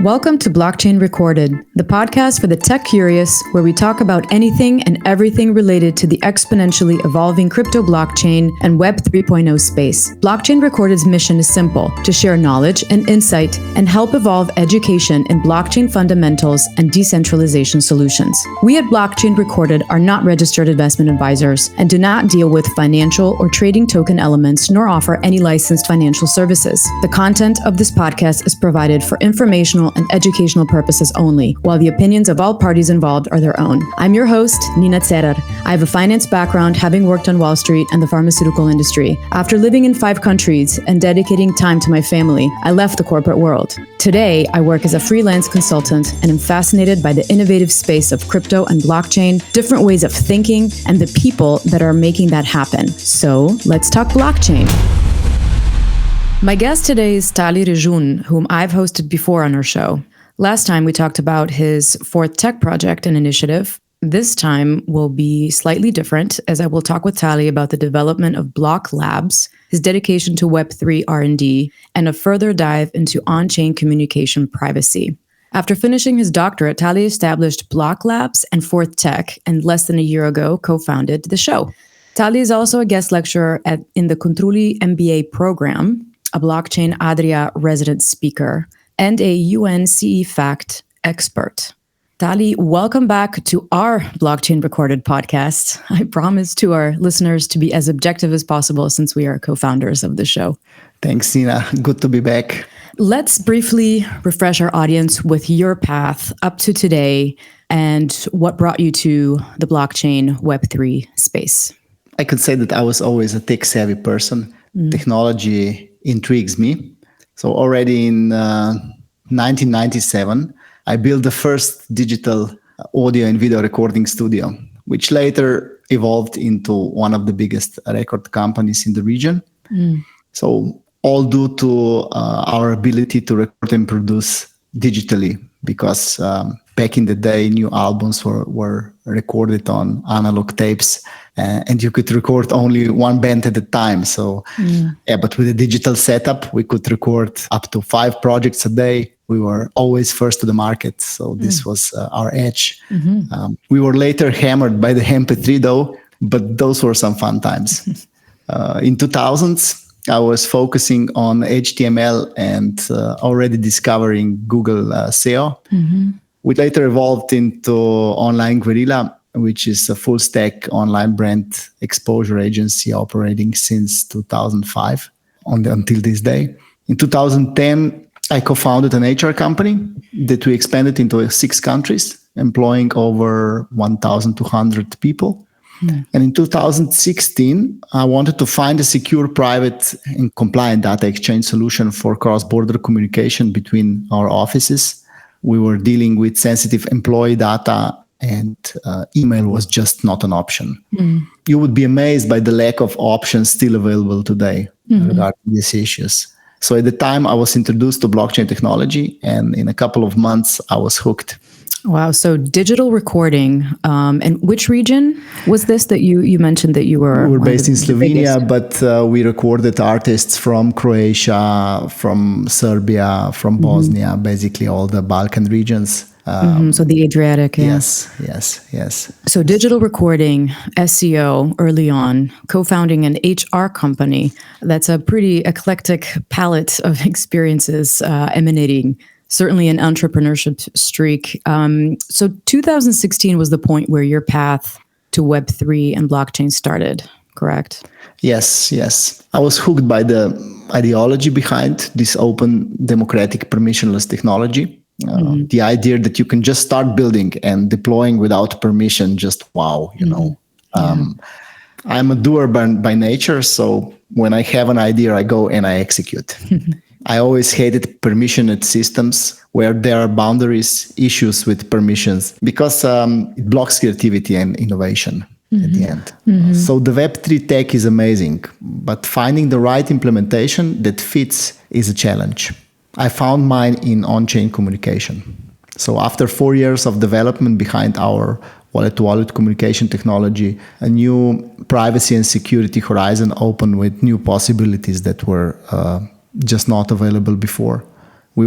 Welcome to Blockchain Recorded, the podcast for the tech curious, where we talk about anything and everything related to the exponentially evolving crypto blockchain and Web 3.0 space. Blockchain Recorded's mission is simple: to share knowledge and insight and help evolve education in blockchain fundamentals and decentralization solutions. We at Blockchain Recorded are not registered investment advisors and do not deal with financial or trading token elements nor offer any licensed financial services. The content of this podcast is provided for informational and educational purposes only, while the opinions of all parties involved are their own. I'm your host, Nina Cerar. I have a finance background, having worked on Wall Street and the pharmaceutical industry. After living in 5 countries and dedicating time to my family, I left the corporate world. Today, I work as a freelance consultant and am fascinated by the innovative space of crypto and blockchain, different ways of thinking, and the people that are making that happen. So, let's talk blockchain. My guest today is Tali Rezun, whom I've hosted before on our show. Last time we talked about his 4th tech project and initiative. This time will be slightly different, as I will talk with Tali about the development of Block Labs, his dedication to Web3 R&D, and a further dive into on-chain communication privacy. After finishing his doctorate, Tali established Block Labs and 4th Tech, and less than a year ago co-founded the show. Tali is also a guest lecturer in the Cotrugli MBA program, a blockchain Adria resident speaker, and a UNCEFACT expert. Tali, welcome back to our Blockchain Recorded podcast. I promise to our listeners to be as objective as possible since we are co-founders of the show. Thanks, Nina. Good to be back. Let's briefly refresh our audience with your path up to today and what brought you to the blockchain Web3 space. I could say that I was always a tech-savvy person. Technology intrigues me. So already in 1997, I built the first digital audio and video recording studio, which later evolved into one of the biggest record companies in the region. So all due to our ability to record and produce digitally, because back in the day, new albums were recorded on analog tapes, and you could record only one band at a time. So, but with a digital setup, we could record up to 5 projects a day. We were always first to the market. So this was our edge. We were later hammered by the MP3 though, but those were some fun times. In 2000s, I was focusing on HTML and already discovering Google SEO. We later evolved into Online Guerrilla, which is a full stack online brand exposure agency operating since 2005 until this day. In 2010, I co-founded an HR company that we expanded into 6 countries, employing over 1,200 people. And in 2016, I wanted to find a secure, private, and compliant data exchange solution for cross-border communication between our offices. We were dealing with sensitive employee data, and email was just not an option. You would be amazed by the lack of options still available today regarding these issues. So at the time, I was introduced to blockchain technology, and in a couple of months, I was hooked. Wow. So digital recording. And which region was this that you mentioned that you were? We were based in Slovenia, but we recorded artists from Croatia, from Serbia, from Bosnia, basically all the Balkan regions. So the Adriatic. Yeah. Yes. So digital recording, SEO early on, co-founding an HR company. That's a pretty eclectic palette of experiences emanating. Certainly an entrepreneurship streak. So 2016 was the point where your path to Web3 and blockchain started, correct? Yes. I was hooked by the ideology behind this open, democratic, permissionless technology. The idea that you can just start building and deploying without permission, just wow, I'm a doer by nature, so when I have an idea, I go and I execute. I always hated permissioned systems where there are boundaries, issues with permissions, because it blocks creativity and innovation at the end. So the Web3 tech is amazing, but finding the right implementation that fits is a challenge. I found mine in on-chain communication. So after 4 years of development behind our wallet-to-wallet communication technology, a new privacy and security horizon opened with new possibilities that were just not available before. we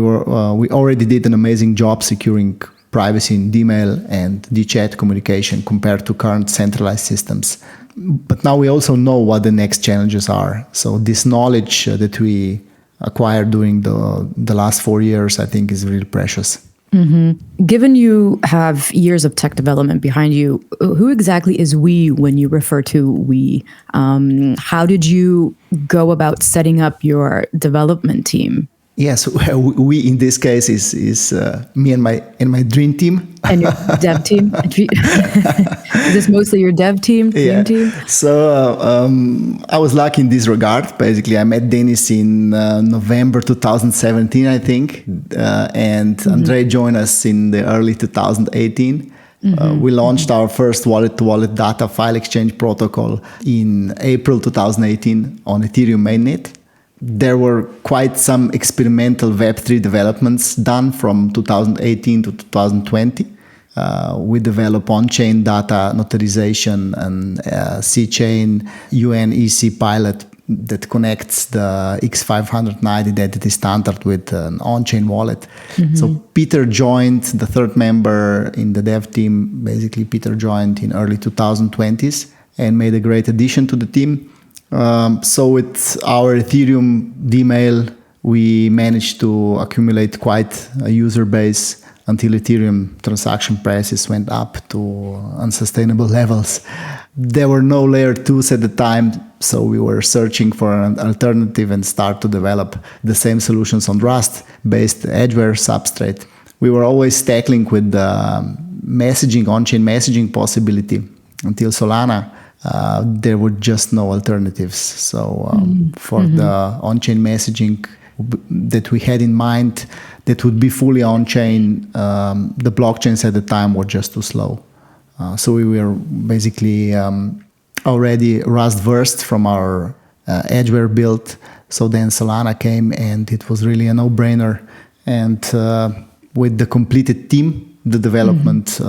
already did an amazing job securing privacy in dMail and dChat communication compared to current centralized systems. But now we also know what the next challenges are. So this knowledge that we acquired during the last 4 years, I think, is really precious. Mm-hmm. Given you have years of tech development behind you, who exactly is we when you refer to we? How did you go about setting up your development team? Yes, we in this case is me and my dream team. And your dev team? Is this mostly your dev team, dream team? So I was lucky in this regard. Basically, I met Denis in November 2017, I think, and Andrei joined us in the early 2018. We launched our first wallet-to-wallet data file exchange protocol in April 2018 on Ethereum mainnet. There were quite some experimental Web3 developments done from 2018 to 2020. We developed on-chain data notarization and C-chain UNEC pilot that connects the X509 identity standard with an on-chain wallet. So Peter joined, the third member in the dev team. Basically, Peter joined in early 2020s and made a great addition to the team. So with our Ethereum dMail, we managed to accumulate quite a user base until Ethereum transaction prices went up to unsustainable levels. There were no layer 2s at the time, so we were searching for an alternative and start to develop the same solutions on Rust-based Adria substrate. We were always tackling with the messaging, on-chain messaging possibility until Solana. There were just no alternatives. So for the on-chain messaging that we had in mind that would be fully on-chain, the blockchains at the time were just too slow. So we were basically already Rust-versed from our Adria build. So then Solana came and it was really a no-brainer. And with the completed team, the development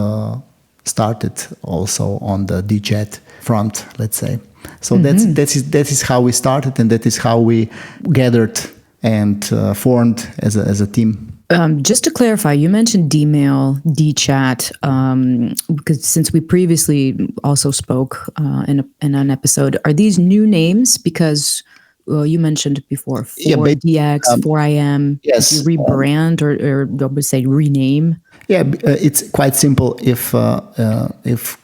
started also on the dChat front, let's say. So that is how we started, and that is how we gathered and formed as a team. Just to clarify, you mentioned dMail, dChat, because since we previously also spoke in an episode, are these new names? Because you mentioned before 4DX, 4IM. Yes. You rebrand or I would say rename. Yeah, it's quite simple. If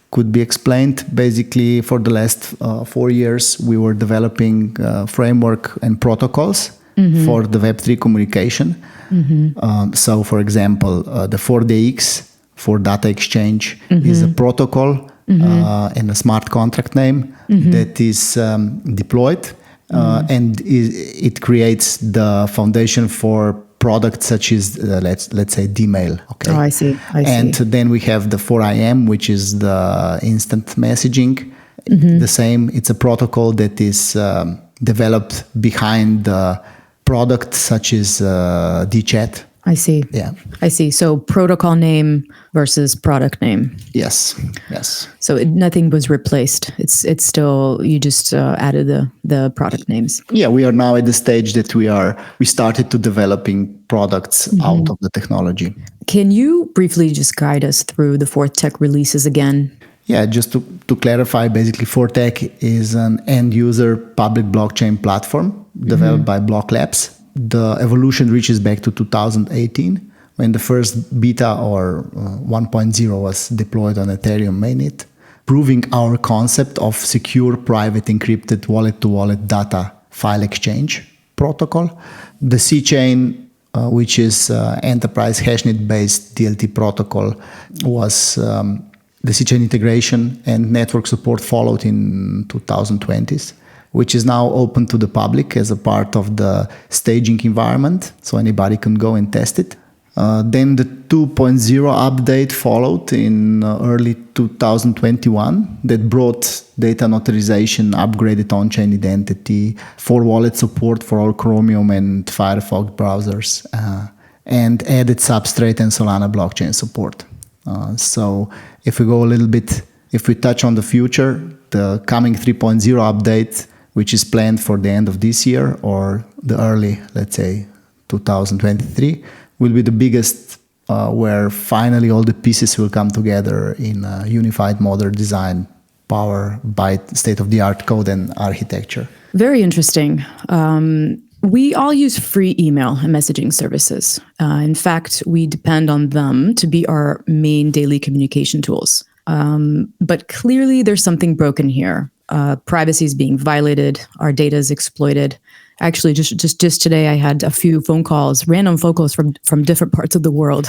could be explained, basically for the last 4 years, we were developing framework and protocols for the Web3 communication. So, for example, the 4DX, for data exchange, is a protocol and a smart contract name that is deployed, and it creates the foundation for products such as let's say dMail. Okay. Oh, I see. And then we have the 4IM, which is the instant messaging. The same. It's a protocol that is developed behind the product such as dChat. I see. Yeah. I see. So protocol name versus product name. Yes. So nothing was replaced. It's still, you just added the product names. Yeah, we are now at the stage that we started to developing products out of the technology. Can you briefly just guide us through the Fortec releases again? Yeah, just to clarify, basically Fortec is an end user public blockchain platform developed by Block Labs. The evolution reaches back to 2018 when the first beta or 1.0 was deployed on Ethereum mainnet, proving our concept of secure, private, encrypted wallet-to-wallet data file exchange protocol. The C-chain, which is enterprise hashnet-based DLT protocol, was the C-chain integration and network support followed in 2020s. Which is now open to the public as a part of the staging environment, so anybody can go and test it. Then the 2.0 update followed in early 2021 that brought data notarization, upgraded on-chain identity, for wallet support for all Chromium and Firefox browsers, and added Substrate and Solana blockchain support. So if we go a little bit, if we touch on the future, the coming 3.0 update, which is planned for the end of this year or the early, let's say, 2023 will be the biggest, where finally all the pieces will come together in a unified modern design powered by state-of-the-art code and architecture. Very interesting. We all use free email and messaging services. In fact, we depend on them to be our main daily communication tools. But clearly there's something broken here. Privacy is being violated. Our data is exploited. Actually, just today, I had a few phone calls, random phone calls from different parts of the world,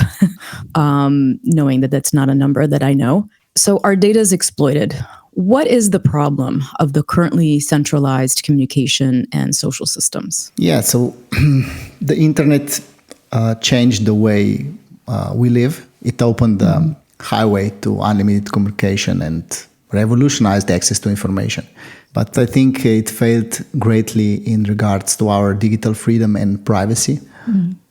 knowing that that's not a number that I know. So our data is exploited. What is the problem of the currently centralized communication and social systems? Yeah, so the internet changed the way we live. It opened the highway to unlimited communication and revolutionized access to information. But I think it failed greatly in regards to our digital freedom and privacy.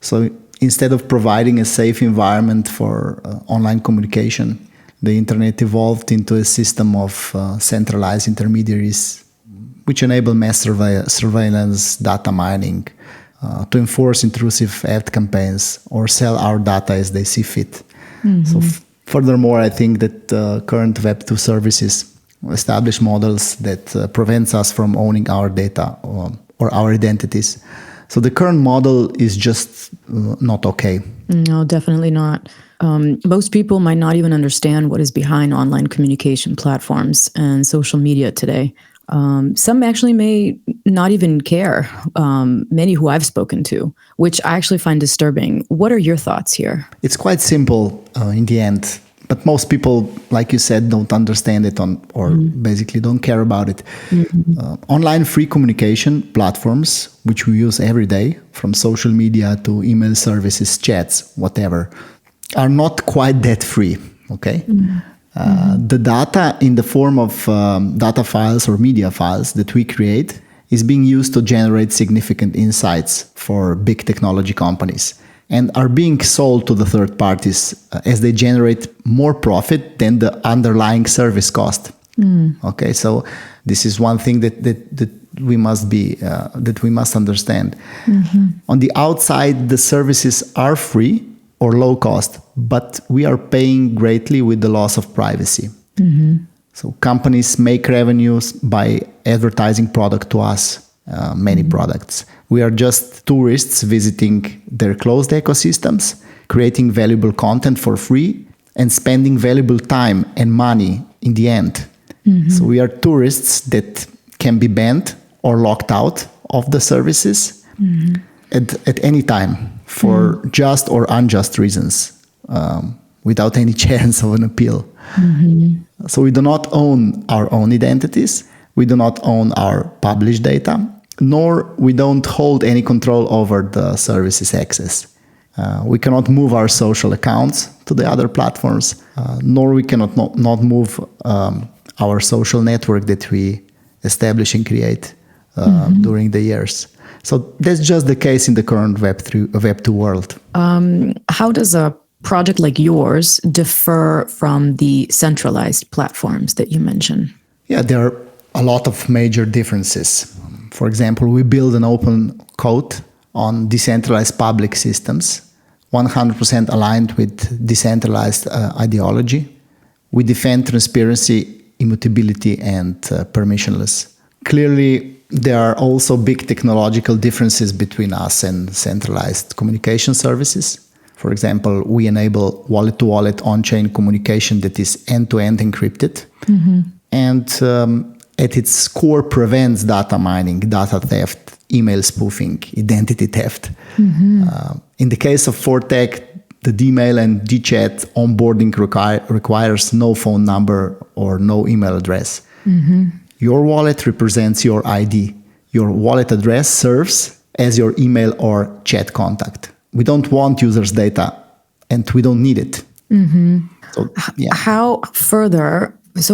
So instead of providing a safe environment for online communication, the internet evolved into a system of centralized intermediaries which enable mass surveillance, data mining, to enforce intrusive ad campaigns or sell our data as they see fit. So furthermore, I think that current Web2 services establish models that prevents us from owning our data or our identities. So the current model is just not okay. No, definitely not. Most people might not even understand what is behind online communication platforms and social media today. Some actually may not even care, many who I've spoken to, which I actually find disturbing. What are your thoughts here? It's quite simple in the end, but most people, like you said, don't understand it or basically don't care about it. Online free communication platforms, which we use every day, from social media to email services, chats, whatever, are not quite that free, okay? The data in the form of data files or media files that we create is being used to generate significant insights for big technology companies and are being sold to the third parties as they generate more profit than the underlying service cost. Okay, so this is one thing that we must understand. On the outside, the services are free or low cost, but we are paying greatly with the loss of privacy. So companies make revenues by advertising product to us, many products. We are just tourists visiting their closed ecosystems, creating valuable content for free, and spending valuable time and money in the end. So we are tourists that can be banned or locked out of the services at any time for just or unjust reasons, without any chance of an appeal. So we do not own our own identities, we do not own our published data, nor we don't hold any control over the services access. We cannot move our social accounts to the other platforms, nor we cannot not move our social network that we establish and create during the years. So that's just the case in the current Web2 world. How does a project like yours differ from the centralized platforms that you mentioned? Yeah, there are a lot of major differences. For example, we build an open code on decentralized public systems, 100% aligned with decentralized ideology. We defend transparency, immutability, and permissionless. Clearly, there are also big technological differences between us and centralized communication services. For example, we enable wallet-to-wallet on-chain communication that is end-to-end encrypted. And at its core prevents data mining, data theft, email spoofing, identity theft. In the case of Fortec, the dMail and dChat onboarding requires no phone number or no email address. Your wallet represents your ID. Your wallet address serves as your email or chat contact. We don't want users' data, and we don't need it. So, yeah.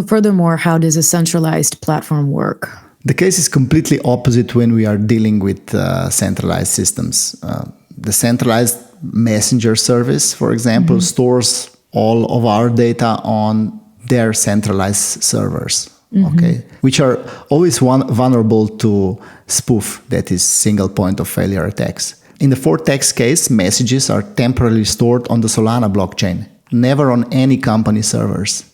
Furthermore, how does a centralized platform work? The case is completely opposite when we are dealing with centralized systems. The centralized messenger service, for example, stores all of our data on their centralized servers, which are always vulnerable to spoof, that is single point of failure attacks. In the Fortec's case, messages are temporarily stored on the Solana blockchain, never on any company servers.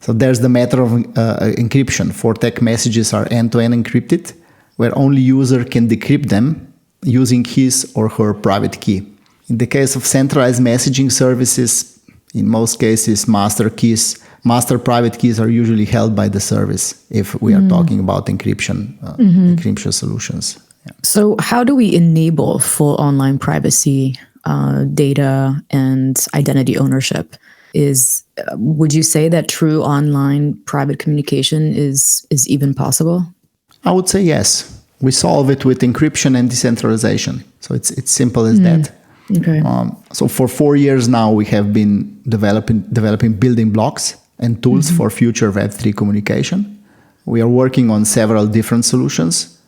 So there's the matter of encryption. Fortec messages are end-to-end encrypted, where only user can decrypt them using his or her private key. In the case of centralized messaging services, in most cases, master private keys are usually held by the service if we are talking about encryption solutions. Yeah. So how do we enable full online privacy, data, and identity ownership? Would you say that true online private communication is even possible? I would say yes. We solve it with encryption and decentralization. So it's simple as that. Okay. So for 4 years now, we have been developing building blocks and tools for future Web3 communication. We are working on several different solutions: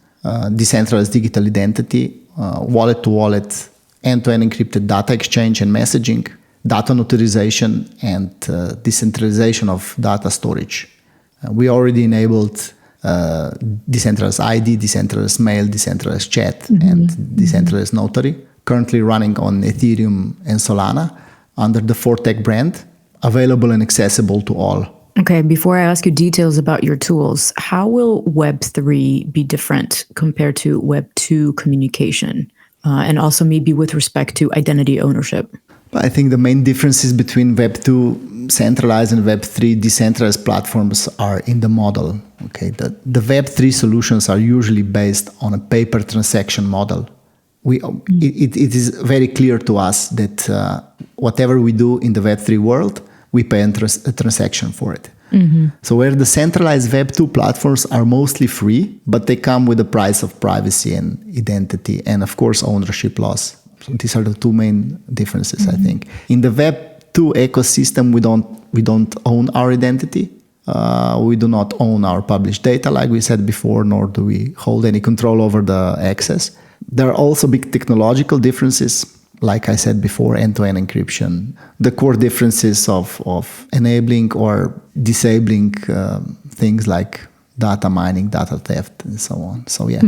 decentralized digital identity, wallet-to-wallet, end-to-end encrypted data exchange and messaging, data notarization, and decentralization of data storage. We already enabled decentralized ID, decentralized mail, decentralized chat, and decentralized notary, currently running on Ethereum and Solana under the Fortec brand, available and accessible to all. Okay, before I ask you details about your tools, how will Web3 be different compared to Web2 communication? And also maybe with respect to identity ownership? I think the main differences between Web2 centralized and Web3 decentralized platforms are in the model. Okay, the Web3 solutions are usually based on a paper transaction model. It is very clear to us that whatever we do in the Web3 world, we pay a transaction for it. So where the centralized Web2 platforms are mostly free, but they come with a price of privacy and identity and, of course, ownership loss. So these are the two main differences, I think. In the Web2 ecosystem, we don't own our identity. We do not own our published data, like we said before, nor do we hold any control over the access. There are also big technological differences, like I said before, end-to-end encryption. The core differences of enabling or disabling things like data mining, data theft, and so on. So, yeah.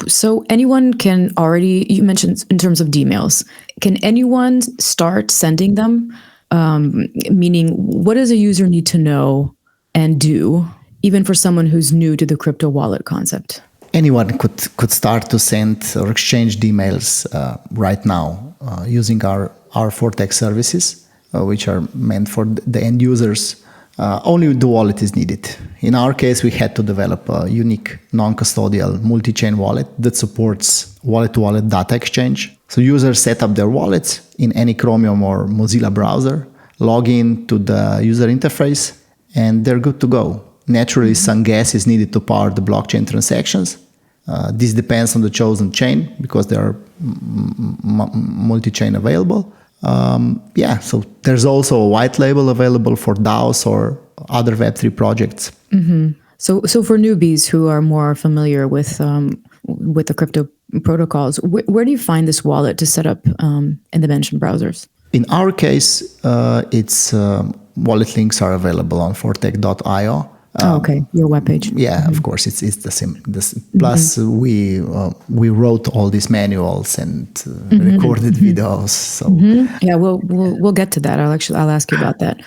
So anyone can already, you mentioned in terms of dMails, can anyone start sending them? Meaning, what does a user need to know and do, even for someone who's new to the crypto wallet concept? Anyone could start to send or exchange dMails right now using our Fortec services, which are meant for the end users. Only the wallet is needed. In our case, we had to develop a unique non-custodial multi-chain wallet that supports wallet-to-wallet data exchange. So users set up their wallets in any Chromium or Mozilla browser, log in to the user interface, and they're good to go. Naturally, some gas is needed to power the blockchain transactions. This depends on the chosen chain because there are multi-chain available. So there's also a white label available for DAOs or other Web3 projects. So for newbies who are more familiar with the crypto protocols, where do you find this wallet to set up in the mentioned browsers? In our case, its wallet links are available on fortec.io. Okay, your webpage. Yeah, of course, it's the same. Plus, we wrote all these manuals and recorded videos. So yeah, we'll get to that. I'll ask you about that.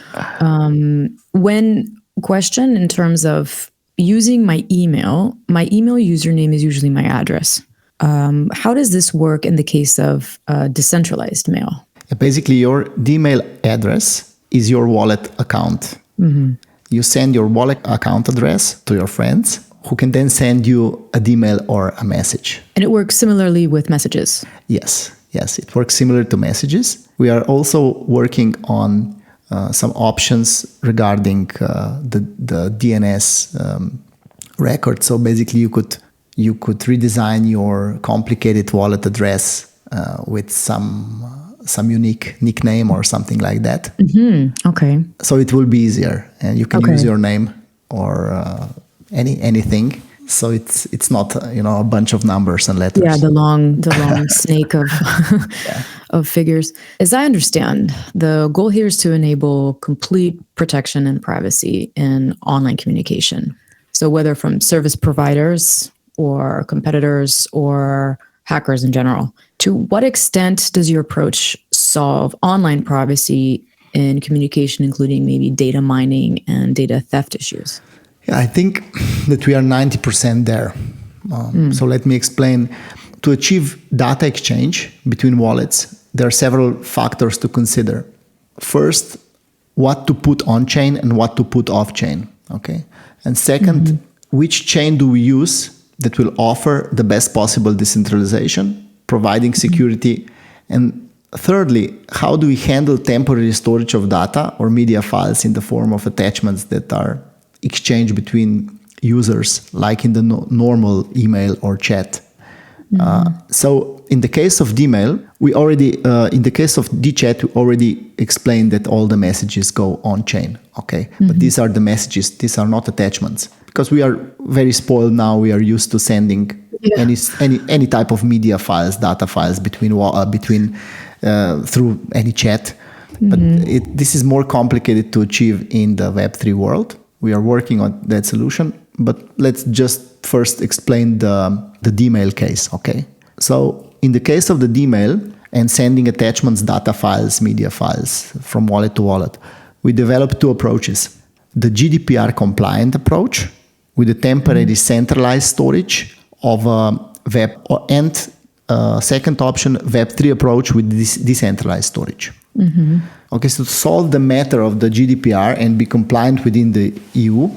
Question in terms of using my email username is usually my address. How does this work in the case of decentralized mail? Basically, your dMail address is your wallet account. You send your wallet account address to your friends, who can then send you a dMail or a message. And it works similarly with messages? Yes, it works similar to messages. We are also working on some options regarding the DNS record. So basically, you could redesign your complicated wallet address with some unique nickname or something like that. Okay. So it will be easier, and you can use your name or anything. So it's not a bunch of numbers and letters. Yeah, the long snake of of figures. As I understand, the goal here is to enable complete protection and privacy in online communication. So whether from service providers or competitors or hackers in general. To what extent does your approach solve online privacy in communication, including maybe data mining and data theft issues? Yeah, I think that we are 90% there. So let me explain. To achieve data exchange between wallets, there are several factors to consider. First, what to put on chain and what to put off chain. Okay. And second, which chain do we use that will offer the best possible decentralization, providing security? And thirdly, how do we handle temporary storage of data or media files in the form of attachments that are exchanged between users, like in the normal email or chat? So in the case of dMail, in the case of dChat, we already explained that all the messages go on chain. Okay. But these are the messages. These are not attachments, because we are very spoiled now. We are used to sending any type of media files, data files through any chat. But this is more complicated to achieve in the Web3 world. We are working on that solution, but let's just first explain the dMail case, okay? So in the case of the dMail and sending attachments, data files, media files from wallet to wallet, we developed two approaches. The GDPR compliant approach with a temporary centralized storage of web, and second option, Web3 approach with decentralized storage. Okay, so to solve the matter of the GDPR and be compliant within the EU,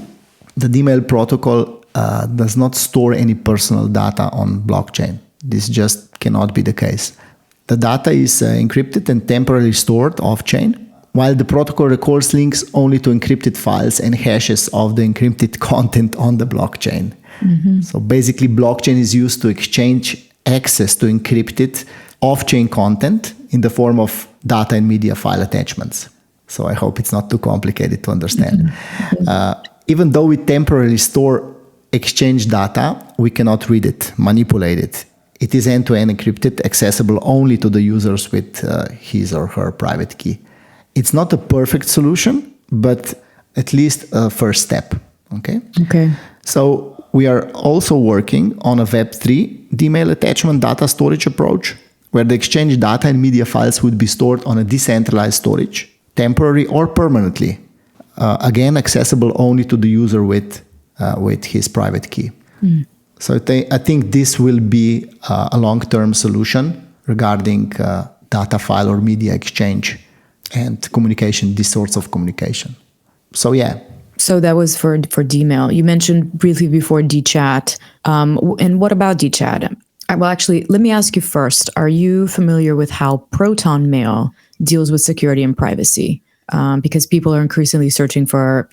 the dMail protocol does not store any personal data on blockchain. This just cannot be the case. The data is encrypted and temporarily stored off-chain, while the protocol records links only to encrypted files and hashes of the encrypted content on the blockchain. So basically, blockchain is used to exchange access to encrypted off-chain content in the form of data and media file attachments. So I hope it's not too complicated to understand. Even though we temporarily store exchange data, we cannot read it, manipulate it. It is end-to-end encrypted, accessible only to the users with his or her private key. It's not a perfect solution, but at least a first step. Okay. So we are also working on a Web3 dMail attachment data storage approach, where the exchange data and media files would be stored on a decentralized storage, temporary or permanently. Again, accessible only to the user with his private key. So I think this will be a long-term solution regarding data file or media exchange and communication, these sorts of communication. So yeah. So that was for dMail. You mentioned briefly before dChat. And what about dChat? Well, actually, let me ask you first. Are you familiar with how Protonmail deals with security and privacy? Because people are increasingly searching for,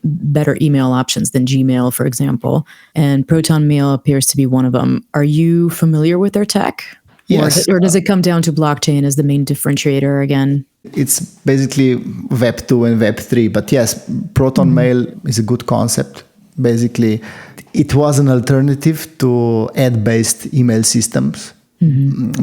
better email options than Gmail, for example. And Protonmail appears to be one of them. Are you familiar with their tech? Yes. Or does it come down to blockchain as the main differentiator again? It's basically Web 2 and Web 3. But yes, Protonmail is a good concept. Basically, it was an alternative to ad-based email systems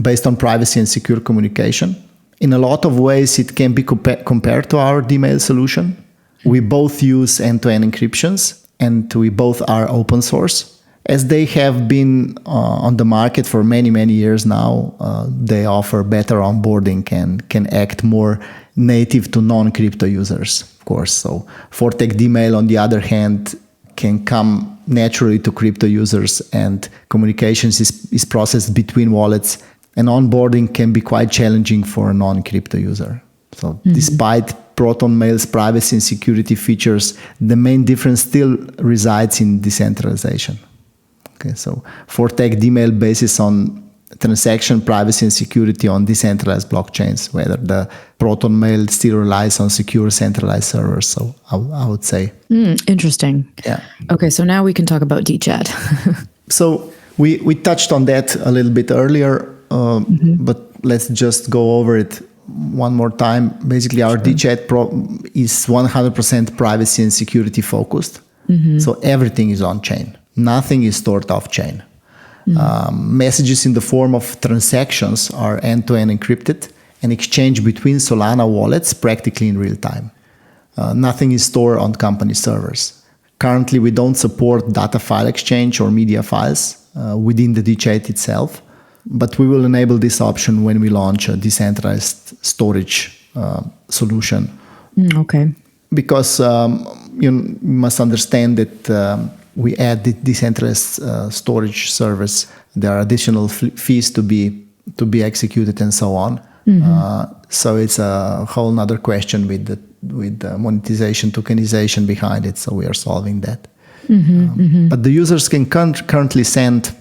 based on privacy and secure communication. In a lot of ways, it can be compared to our dMail solution. We both use end-to-end encryptions, and we both are open source. As they have been on the market for many, many years now, they offer better onboarding and can act more native to non-crypto users, of course. So Fortec dMail, on the other hand, can come naturally to crypto users, and communications is processed between wallets, and onboarding can be quite challenging for a non-crypto user. So despite Protonmail's privacy and security features, the main difference still resides in decentralization. Okay, so Fortec dMail bases on transaction privacy and security on decentralized blockchains, whether the Protonmail still relies on secure centralized servers. So I would say. Interesting. Yeah. Okay, so now we can talk about dChat. So we touched on that a little bit earlier, but let's just go over it one more time. Basically, our dChat is 100% privacy and security focused. So everything is on chain. Nothing is stored off chain. Messages in the form of transactions are end-to-end encrypted and exchanged between Solana wallets practically in real time. Nothing is stored on company servers. Currently, we don't support data file exchange or media files within the dChat itself. But we will enable this option when we launch a decentralized storage solution. Okay. Because you must understand that we add the decentralized storage service. There are additional fees to be executed and so on. So it's a whole nother question with the monetization, tokenization behind it. So we are solving that. But the users can currently send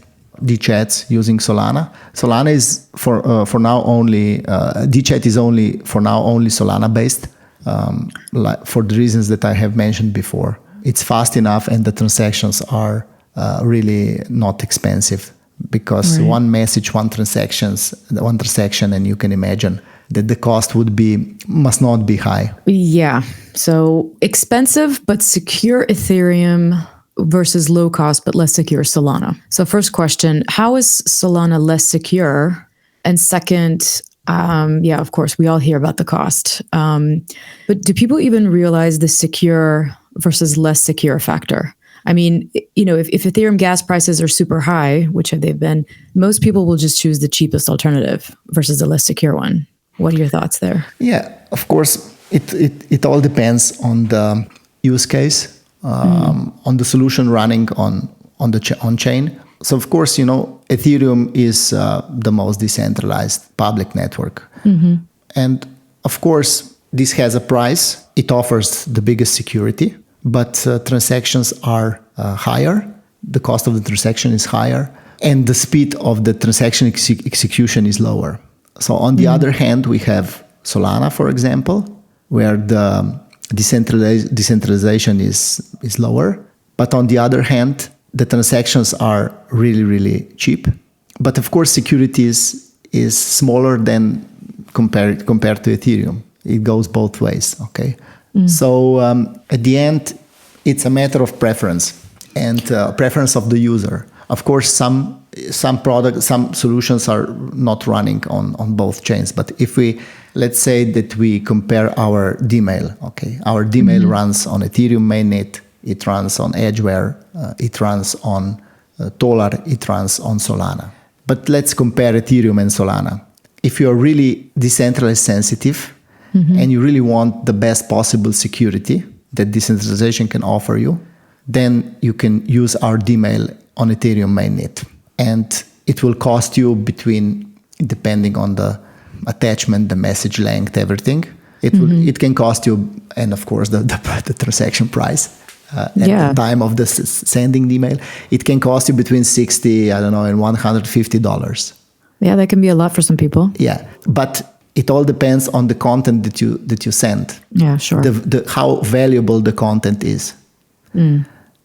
dChats using Solana. Solana is for now only dChat is only for now only Solana based, for the reasons that I have mentioned before. It's fast enough, and the transactions are really not expensive, because one message, one transaction, and you can imagine that the cost must not be high. Yeah. So expensive but secure Ethereum versus low cost but less secure Solana. So first question, how is Solana less secure? And second, of course, we all hear about the cost. But do people even realize the secure versus less secure factor? I mean, if Ethereum gas prices are super high, which they've been, most people will just choose the cheapest alternative versus the less secure one. What are your thoughts there? Yeah, of course, it all depends on the use case, on the solution running on chain. So of course, Ethereum is the most decentralized public network, and of course, this has a price. It offers the biggest security, but transactions are higher. The cost of the transaction is higher, and the speed of the transaction execution is lower. So on the other hand, we have Solana, for example, where the decentralization is lower. But on the other hand, the transactions are really, really cheap. But of course, security is smaller than compared to Ethereum. It goes both ways, okay? So at the end, it's a matter of preference and preference of the user. Of course, some solutions are not running on both chains. But if let's say that we compare our dMail, okay? Our dMail runs on Ethereum mainnet, it runs on Edgeware, it runs on Tolar, it runs on Solana. But let's compare Ethereum and Solana. If you're really decentralized sensitive and you really want the best possible security that decentralization can offer you, then you can use our dMail on Ethereum mainnet. And it will cost you depending on the attachment, the message length, everything. It can cost you, and of course the transaction price at the time of the sending the email, it can cost you between $60, and $150. Yeah, that can be a lot for some people. Yeah, but it all depends on the content that you send. Yeah, sure. How valuable the content is.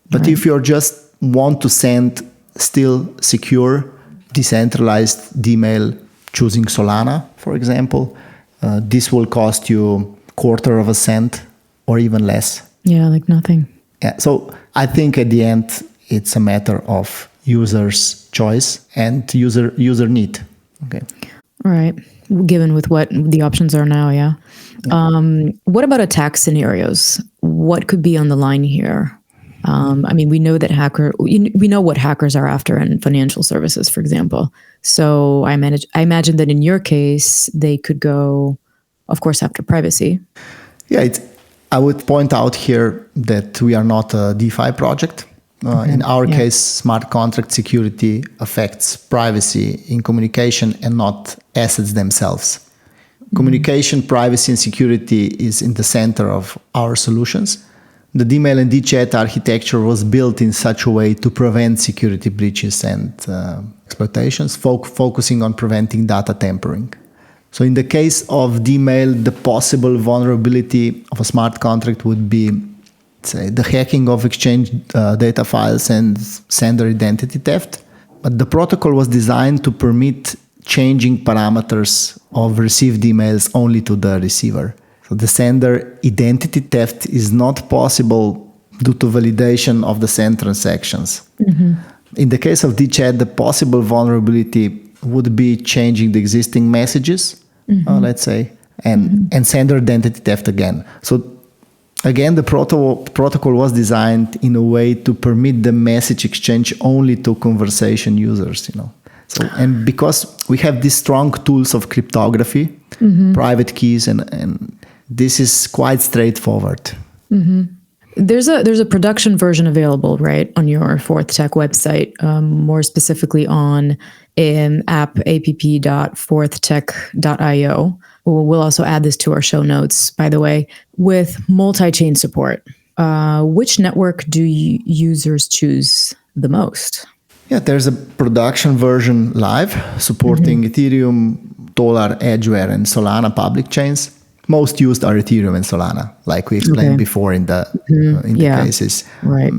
But if you just want to send still secure, decentralized dMail choosing Solana, for example, this will cost you $0.25 or even less. Yeah, like nothing. Yeah, so I think at the end, it's a matter of user's choice and user need. Okay. All right. Given with what the options are now, yeah. What about attack scenarios? What could be on the line here? I mean, we know that we know what hackers are after in financial services, for example. So I imagine that in your case, they could go, of course, after privacy. Yeah, I would point out here that we are not a DeFi project. In our case, smart contract security affects privacy in communication and not assets themselves. Communication, privacy, and security is in the center of our solutions. The dMail and dChat architecture was built in such a way to prevent security breaches and exploitations, focusing on preventing data tampering. So in the case of dMail, the possible vulnerability of a smart contract would be, say, the hacking of exchange data files and sender identity theft. But the protocol was designed to permit changing parameters of received emails only to the receiver. So the sender identity theft is not possible due to validation of the send transactions. In the case of dChat, the possible vulnerability would be changing the existing messages, let's say, and sender identity theft again. So again, the protocol was designed in a way to permit the message exchange only to conversation users, So, and because we have these strong tools of cryptography, private keys, and this is quite straightforward. There's a production version available, right, on your Fortec website, more specifically on app.fortec.io. We'll also add this to our show notes, by the way, with multi-chain support. Which network do users choose the most? Yeah, there's a production version live supporting Ethereum, Dollar, Adria, and Solana public chains. Most used are Ethereum and Solana, like we explained before in the cases. Right.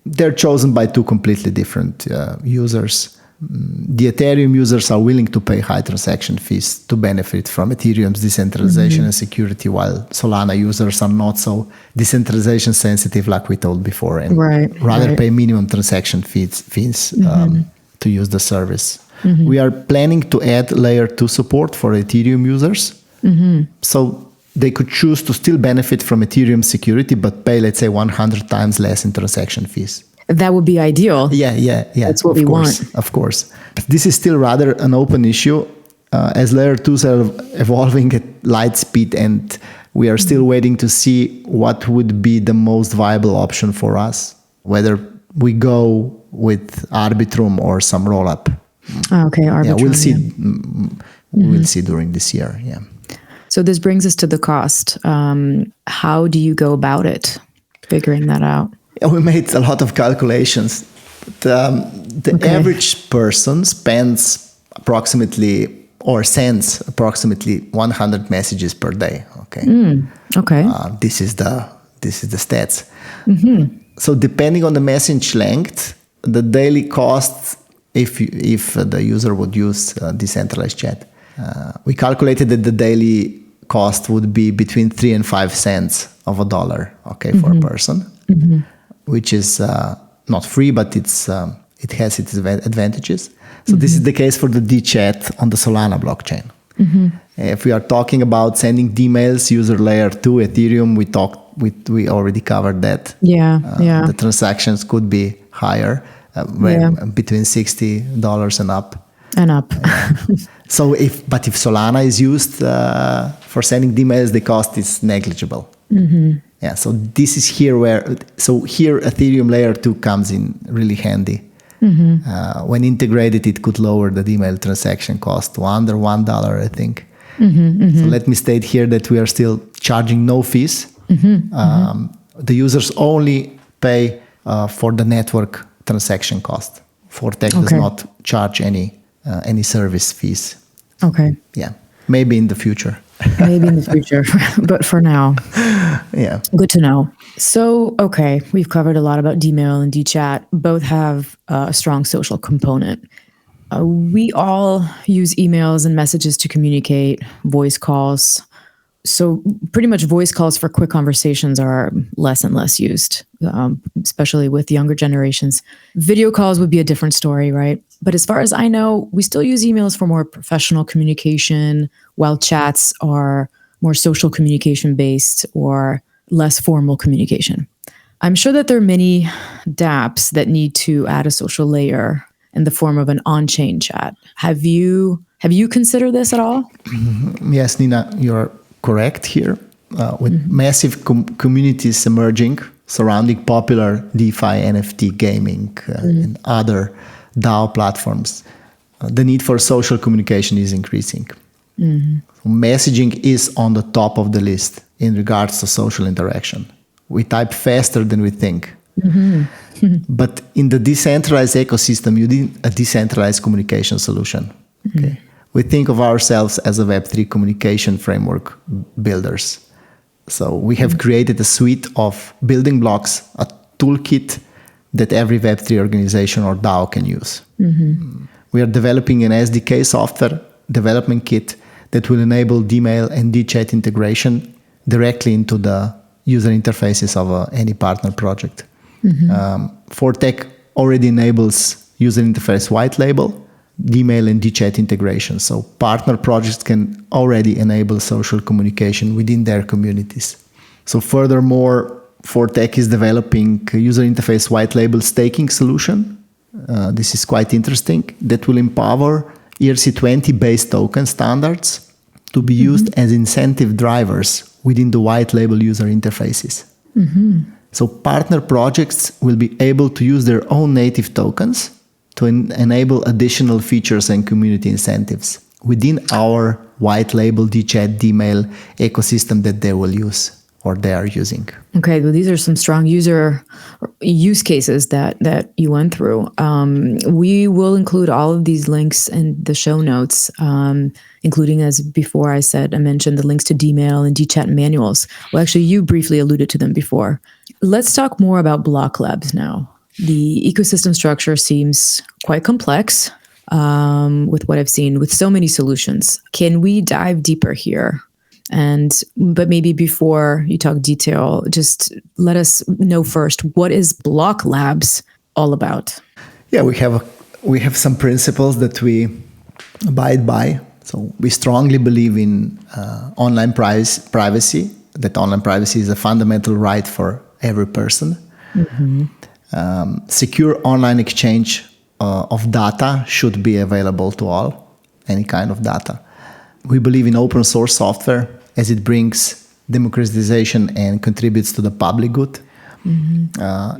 They're chosen by two completely different users. The Ethereum users are willing to pay high transaction fees to benefit from Ethereum's decentralization and security, while Solana users are not so decentralization sensitive, like we told before, and rather pay minimum transaction fees to use the service. We are planning to add layer 2 support for Ethereum users. So they could choose to still benefit from Ethereum security, but pay, let's say, 100 times less in transaction fees. That would be ideal. Yeah. That's what we want. Of course. But this is still rather an open issue, as layer 2s are evolving at light speed, and we are still waiting to see what would be the most viable option for us, whether we go with Arbitrum or some rollup. Okay, Arbitrum. Yeah, we'll see. We'll see during this year. Yeah. So this brings us to the cost. How do you go about it, figuring that out? Yeah, we made a lot of calculations. The average person spends approximately or sends approximately 100 messages per day. Okay. Okay. This is the stats. So depending on the message length, the daily cost, if the user would use decentralized chat, we calculated that the daily cost would be between 3 and 5 cents of a dollar. Okay, for a person, which is not free, but it has its advantages. So this is the case for the dChat on the Solana blockchain. If we are talking about sending dMails, user layer 2 Ethereum, we already covered that. The transactions could be higher, between $60 and up. So if Solana is used for sending dMails, the cost is negligible. Yeah, so this is here here Ethereum layer 2 comes in really handy. When integrated, it could lower the dMail transaction cost to under $1, I think. So let me state here that we are still charging no fees. The users only pay for the network transaction cost. Fortec does not charge any service fees. Okay. Yeah, maybe in the future. But for now. Yeah. Good to know. So, okay, we've covered a lot about dMail and dChat. Both have a strong social component. We all use emails and messages to communicate, voice calls. So pretty much voice calls for quick conversations are less and less used, especially with younger generations. Video calls would be a different story, right? But as far as I know, we still use emails for more professional communication, while chats are more social communication based or less formal communication. I'm sure that there are many dApps that need to add a social layer in the form of an on-chain chat. Have you considered this at all? Yes, Nina, you're correct here. With massive communities emerging surrounding popular DeFi, NFT, gaming, and other DAO platforms, the need for social communication is increasing. Messaging is on the top of the list in regards to social interaction. We type faster than we think. But in the decentralized ecosystem, you need a decentralized communication solution. Okay. We think of ourselves as a Web3 communication framework builders. So we have created a suite of building blocks, a toolkit that every Web3 organization or DAO can use. We are developing an SDK software development kit that will enable dMail and dChat integration directly into the user interfaces of any partner project. Fortec already enables user interface white label, dMail and dChat integration. So partner projects can already enable social communication within their communities. So furthermore, Fortec is developing a user interface white label staking solution this is quite interesting, that will empower ERC20-based token standards to be used as incentive drivers within the white label user interfaces. So partner projects will be able to use their own native tokens to enable additional features and community incentives within our white label dChat, dMail ecosystem that they will use or they are using. Okay, well, these are some strong use cases that you went through. We will include all of these links in the show notes, including, as before I mentioned the links to dMail and dChat manuals. Well, actually, you briefly alluded to them before. Let's talk more about Block Labs now. The ecosystem structure seems quite complex with what I've seen, with so many solutions. Can we dive deeper here? But maybe before you talk detail, just let us know first, what is Block Labs all about? Yeah, we have some principles that we abide by. So we strongly believe in online privacy, that online privacy is a fundamental right for every person. Secure online exchange of data should be available to all, any kind of data. We believe in open source software as it brings democratization and contributes to the public good.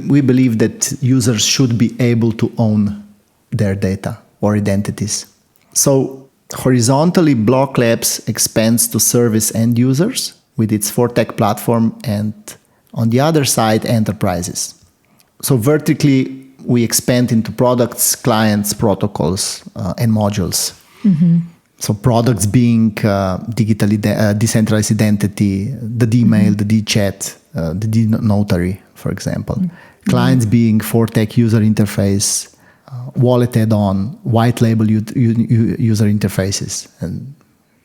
We believe that users should be able to own their data or identities. So horizontally, Block Labs expands to service end users with its Fortec platform, and on the other side, enterprises. So vertically, we expand into products, clients, protocols, and modules. So products being decentralized identity, the dMail, the dChat, the dNotary, for example. Clients being Fortec user interface, wallet add-on, white label user interfaces. And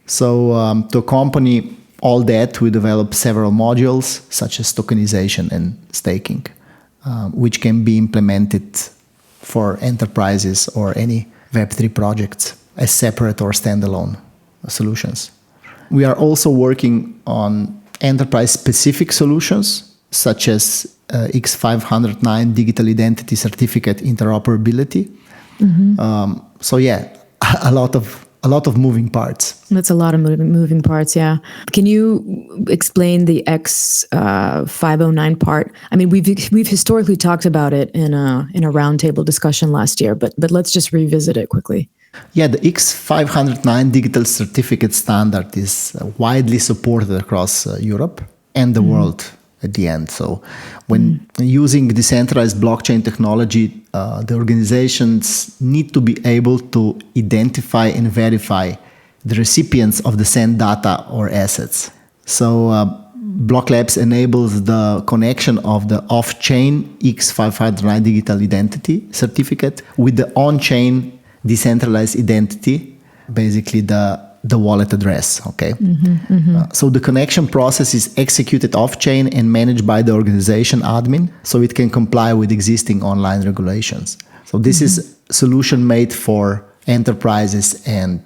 so to accompany all that, we develop several modules such as tokenization and staking, which can be implemented for enterprises or any Web3 projects as separate or standalone solutions. We are also working on enterprise-specific solutions, such as X509 digital identity certificate interoperability. So yeah, a lot of moving parts. That's a lot of moving parts, yeah. Can you explain the X509 part? I mean, we've historically talked about it in a roundtable discussion last year, but let's just revisit it quickly. Yeah, the X509 digital certificate standard is widely supported across Europe and the world at the end. So when using decentralized blockchain technology, the organizations need to be able to identify and verify the recipients of the sent data or assets. So Block Labs enables the connection of the off-chain X509 digital identity certificate with the on-chain decentralized identity, basically the wallet address, okay? So the connection process is executed off-chain and managed by the organization admin, so it can comply with existing online regulations. So this is a solution made for enterprises and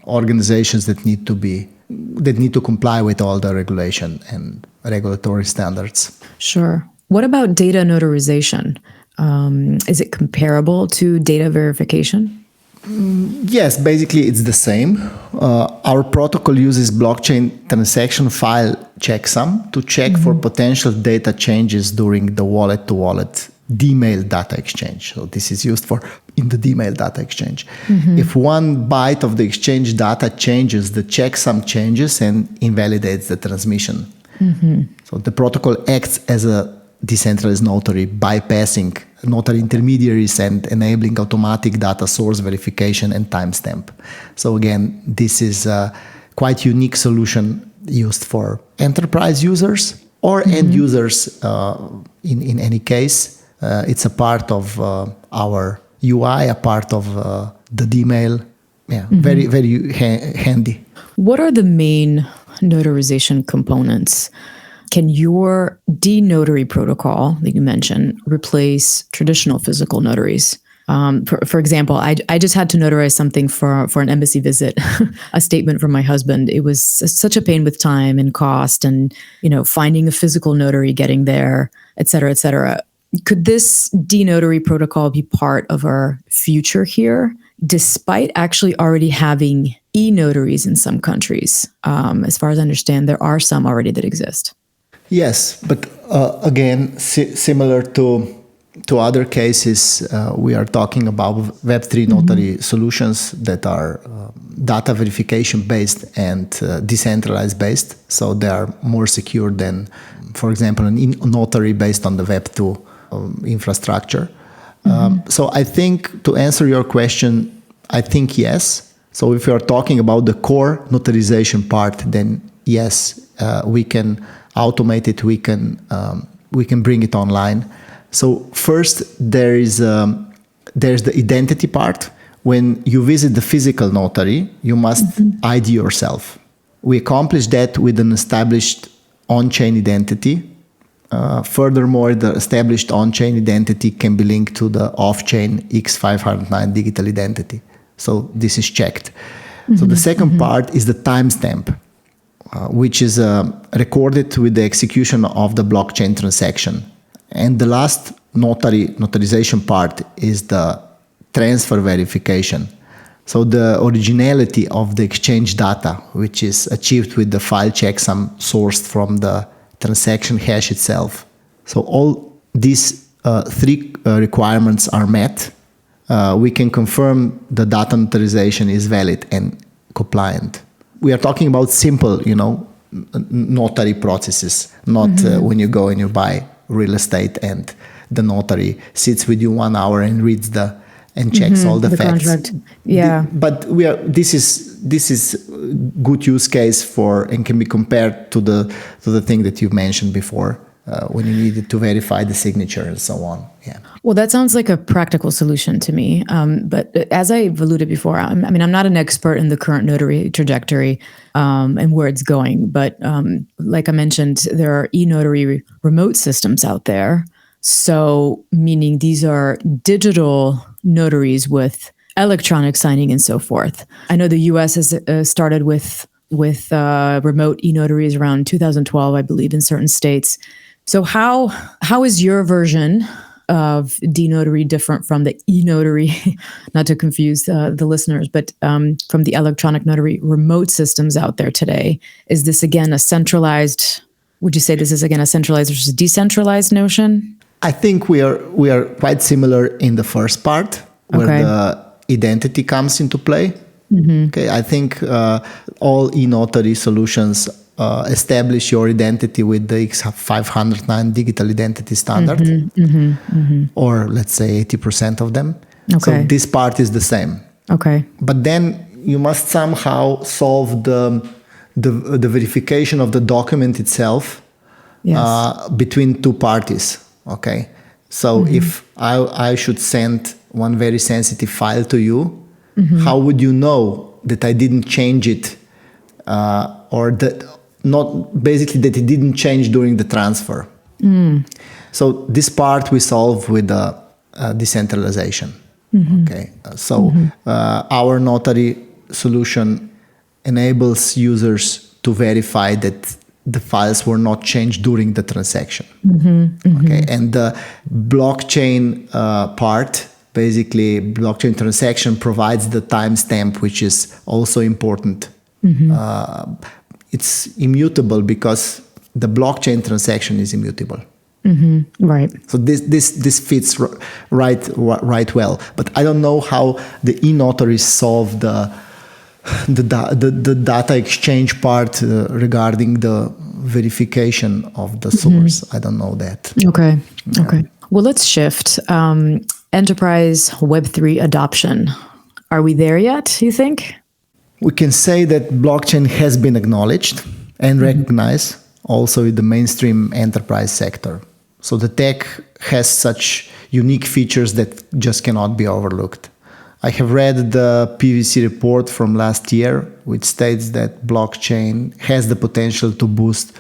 organizations that need to comply with all the regulation and regulatory standards. Sure. What about data notarization? Is it comparable to data verification? Yes, basically it's the same. Our protocol uses blockchain transaction file checksum to check for potential data changes during the wallet-to-wallet dMail data exchange. So this is used in the dMail data exchange. If one byte of the exchange data changes, the checksum changes and invalidates the transmission. So the protocol acts as a decentralized notary, bypassing notary intermediaries and enabling automatic data source verification and timestamp. So again, this is a quite unique solution used for enterprise users or end users in any case. It's a part of our UI, a part of the dMail. Yeah, very, very handy. What are the main notarization components? Can your dNotary protocol that you mentioned replace traditional physical notaries? For example, I just had to notarize something for an embassy visit, a statement from my husband. It was such a pain with time and cost and, finding a physical notary, getting there, et cetera, et cetera. Could this denotary protocol be part of our future here, despite actually already having e-notaries in some countries? As far as I understand, there are some already that exist. Yes, but again, similar to other cases, we are talking about Web3 notary solutions that are data verification based and decentralized based. So they are more secure than, for example, a notary based on the Web2 infrastructure. So I think, to answer your question, I think yes. So if you are talking about the core notarization part, then yes, we can automate it. We can bring it online. So first, there's the identity part. When you visit the physical notary, you must ID yourself. We accomplish that with an established on-chain identity. Furthermore, the established on-chain identity can be linked to the off-chain X509 digital identity. So this is checked. So the second part is the timestamp, which is recorded with the execution of the blockchain transaction. And the last notarization part is the transfer verification. So the originality of the exchange data, which is achieved with the file checksum sourced from the transaction hash itself. So all these three requirements are met. We can confirm the data notarization is valid and compliant. We are talking about simple, notary processes, not when you go and you buy real estate and the notary sits with you 1 hour and reads and checks all the facts. Contract. Yeah. But this is good use case for, and can be compared to the thing that you mentioned before, when you needed to verify the signature and so on. Yeah. Well, that sounds like a practical solution to me. But as I've alluded before, I'm not an expert in the current notary trajectory and where it's going. But like I mentioned, there are e-notary remote systems out there. So meaning these are digital notaries with electronic signing and so forth. I know the U.S. has started with remote e-notaries around 2012, I believe, in certain states. So how is your version of denotary different from the e-notary, not to confuse the listeners, but from the electronic notary remote systems out there today? Is this again a centralized, would you say this is again a centralized versus decentralized notion? I think we are quite similar in the first part, where the identity comes into play. Okay, I think all e-notary solutions establish your identity with the X509 digital identity standard, or let's say 80% of them. Okay. So this part is the same. Okay. But then you must somehow solve the verification of the document itself between two parties. Okay. So if I should send one very sensitive file to you, how would you know that I didn't change it, or that that it didn't change during the transfer? So this part we solve with the decentralization. Okay. So our notary solution enables users to verify that the files were not changed during the transaction. Okay. And the blockchain part, basically blockchain transaction, provides the timestamp, which is also important. It's immutable because the blockchain transaction is immutable. Right. So this fits right well. But I don't know how the e-notaries solve the data exchange part regarding the verification of the source. I don't know that. Okay. Okay. Well, let's shift. Enterprise Web3 adoption. Are we there yet, you think? We can say that blockchain has been acknowledged and recognized also in the mainstream enterprise sector. So the tech has such unique features that just cannot be overlooked. I have read the PwC report from last year, which states that blockchain has the potential to boost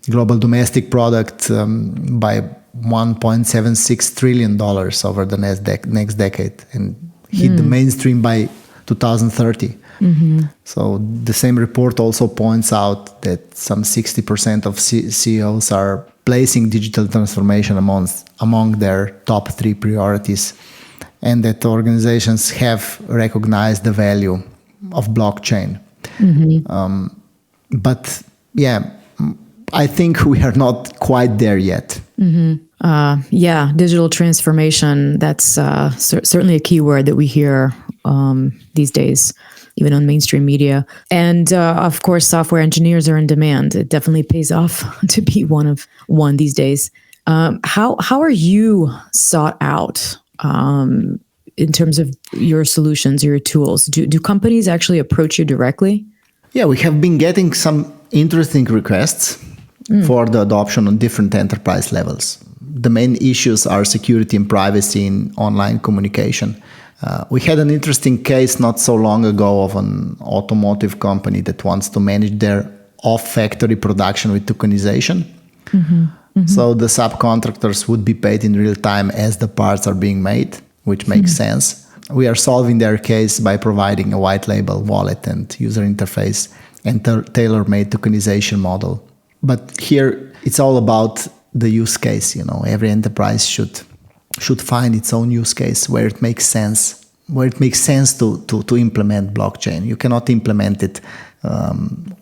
global domestic product by $1.76 trillion over the next decade and hit the mainstream by 2030. So the same report also points out that some 60% of CEOs are placing digital transformation among their top 3 priorities, and that organizations have recognized the value of blockchain. But yeah, I think we are not quite there yet. Digital transformation, that's certainly a key word that we hear these days, even on mainstream media. And of course, software engineers are in demand. It definitely pays off to be one these days. How are you sought out in terms of your solutions, your tools? Do companies actually approach you directly? Yeah, we have been getting some interesting requests for the adoption on different enterprise levels. The main issues are security and privacy in online communication. We had an interesting case not so long ago of an automotive company that wants to manage their off-factory production with tokenization. So the subcontractors would be paid in real time as the parts are being made, which makes sense. We are solving their case by providing a white label wallet and user interface and tailor-made tokenization model. But here it's all about the use case. Every enterprise should find its own use case where it makes sense, to implement blockchain. You cannot implement it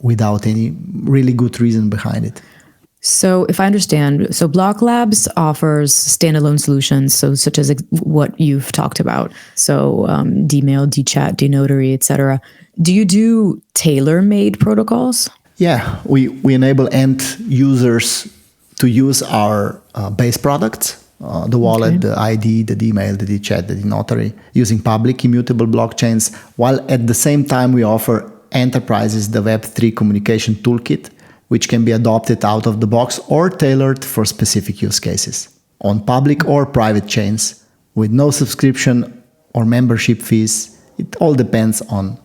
without any really good reason behind it. So if I understand, Block Labs offers standalone solutions, such as what you've talked about. So dMail, dChat, dNotary, etc. Do you do tailor-made protocols? Yeah, we enable end users to use our base products, the wallet, the ID, the dMail, the dChat, the dNotary, using public immutable blockchains, while at the same time we offer enterprises the Web3 communication toolkit, which can be adopted out of the box or tailored for specific use cases on public or private chains with no subscription or membership fees. It all depends on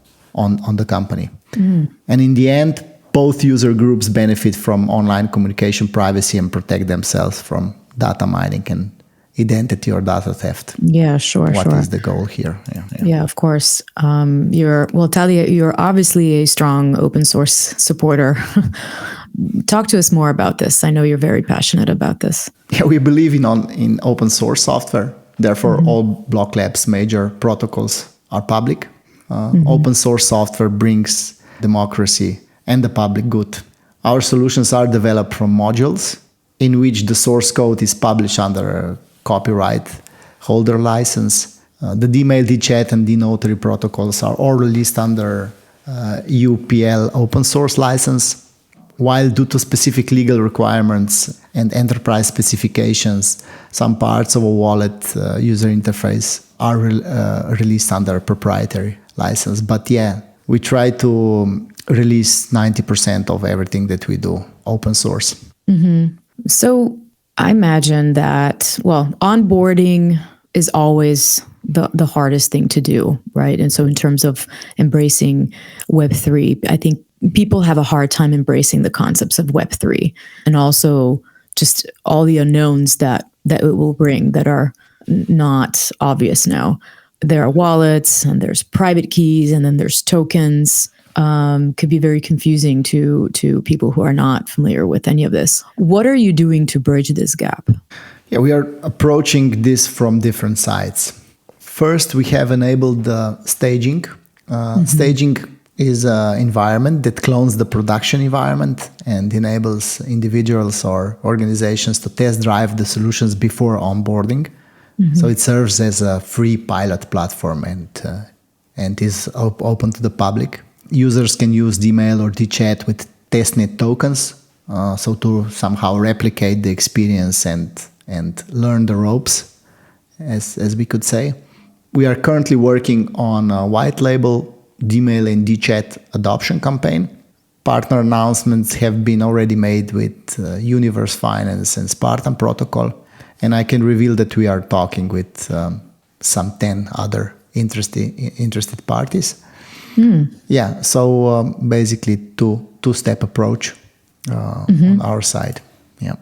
the company. And in the end, both user groups benefit from online communication privacy and protect themselves from data mining and identity or data theft. Yeah, sure. What is the goal here? Yeah, of course. Tali, you're obviously a strong open source supporter. Talk to us more about this. I know you're very passionate about this. Yeah, we believe in open source software. Therefore, all Block Labs major protocols are public. Open source software brings democracy and the public good. Our solutions are developed from modules in which the source code is published under a copyright holder license. The dMail, dChat, and dNotary protocols are all released under UPL open source license, while due to specific legal requirements and enterprise specifications, some parts of a wallet user interface are released under a proprietary license. But yeah, we try to release 90% of everything that we do open source. So I imagine that, onboarding is always the hardest thing to do, right? And so in terms of embracing Web3, I think people have a hard time embracing the concepts of Web3 and also just all the unknowns that it will bring that are not obvious now. There are wallets and there's private keys and then there's tokens. Could be very confusing to people who are not familiar with any of this. What are you doing to bridge this gap? Yeah, we are approaching this from different sides. First, we have enabled staging. Staging is an environment that clones the production environment and enables individuals or organizations to test drive the solutions before onboarding. So it serves as a free pilot platform and is open to the public. Users can use dMail or dChat with testnet tokens, so to somehow replicate the experience and learn the ropes, as we could say. We are currently working on a white label dMail and dChat adoption campaign. Partner announcements have been already made with Universe Finance and Spartan Protocol, and I can reveal that we are talking with some 10 other interested parties. Yeah, so basically two-step approach on our side. Yeah.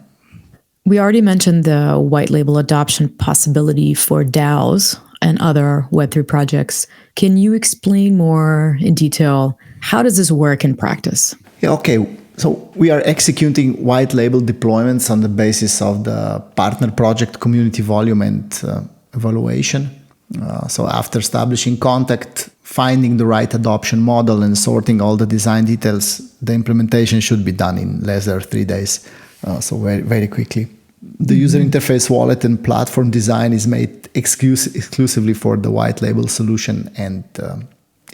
We already mentioned the white label adoption possibility for DAOs and other Web3 projects. Can you explain more in detail, how does this work in practice? Yeah, okay. So we are executing white label deployments on the basis of the partner project community volume and evaluation. So after establishing contact, finding the right adoption model and sorting all the design details, the implementation should be done in less than 3 days. So very, very quickly. The user interface wallet and platform design is made exclusively for the white label solution and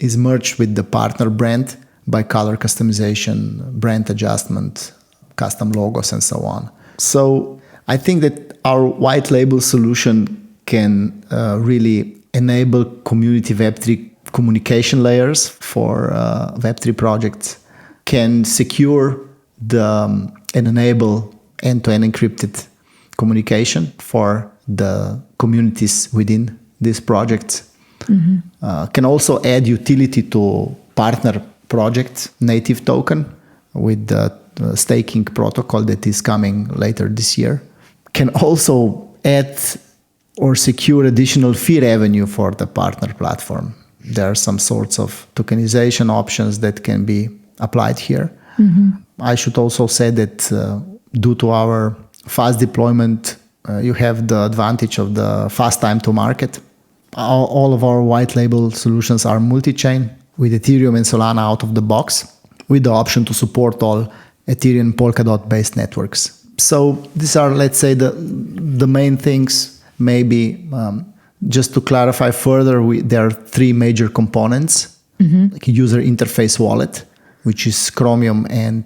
is merged with the partner brand by color customization, brand adjustment, custom logos, and so on. So I think that our white label solution can really enable community Web3 communication layers for Web3 projects, can secure and enable end-to-end encrypted communication for the communities within these projects. Can also add utility to partner project native token with the staking protocol that is coming later this year. Can also add or secure additional fee revenue for the partner platform. There are some sorts of tokenization options that can be applied here. I should also say that due to our fast deployment, you have the advantage of the fast time to market. All of our white label solutions are multi-chain with Ethereum and Solana out of the box, with the option to support all Ethereum Polkadot based networks. So these are, let's say, the main things. Maybe just to clarify further, there are 3 major components, like a user interface wallet, which is Chromium and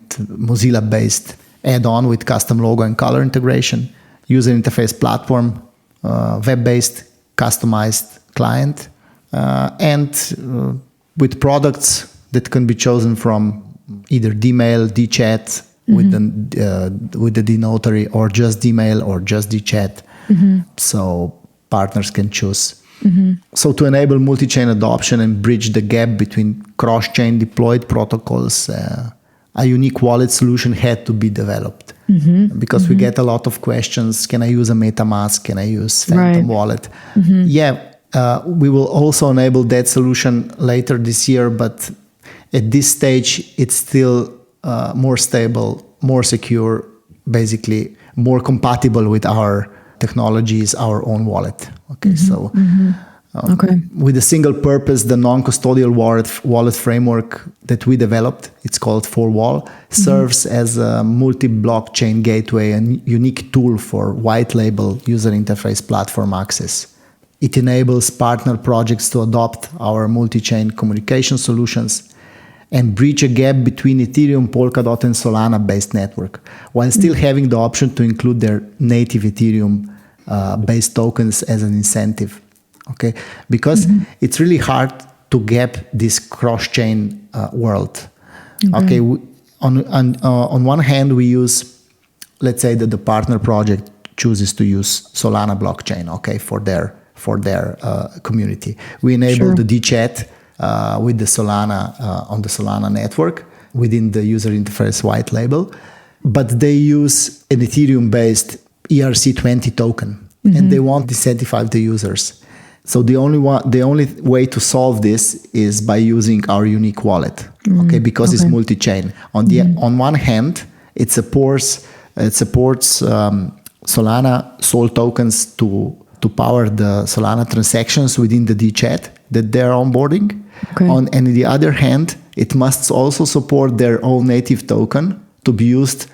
Mozilla-based add-on with custom logo and color integration, user interface platform, web-based customized client, and with products that can be chosen from either dMail, dChat, with the dNotary, or just dMail or just dChat. So partners can choose. So to enable multi-chain adoption and bridge the gap between cross-chain deployed protocols, a unique wallet solution had to be developed. Because we get a lot of questions. Can I use a MetaMask? Can I use Phantom Wallet? We will also enable that solution later this year, but at this stage, it's still more stable, more secure, basically more compatible with our technologies, our own wallet. Okay, so with a single purpose, the non-custodial wallet framework that we developed, it's called 4Wall, serves as a multi-blockchain gateway and unique tool for white label user interface platform access. It enables partner projects to adopt our multi-chain communication solutions and bridge a gap between Ethereum, Polkadot, and Solana-based network, while still having the option to include their native Ethereum-based tokens as an incentive. Okay, because it's really hard to gap this cross-chain world. Okay, on one hand, we use, let's say that the partner project chooses to use Solana blockchain. Okay, for their community, we enable the dChat with the Solana on the Solana network within the user interface white label, but they use an Ethereum-based ERC20 token, and they won't decentrify the users. So the only way to solve this is by using our unique wallet, okay? Because it's multi-chain. On one hand, it supports Solana Sol tokens to power the Solana transactions within the dChat that they're onboarding. And on the other hand, it must also support their own native token to be used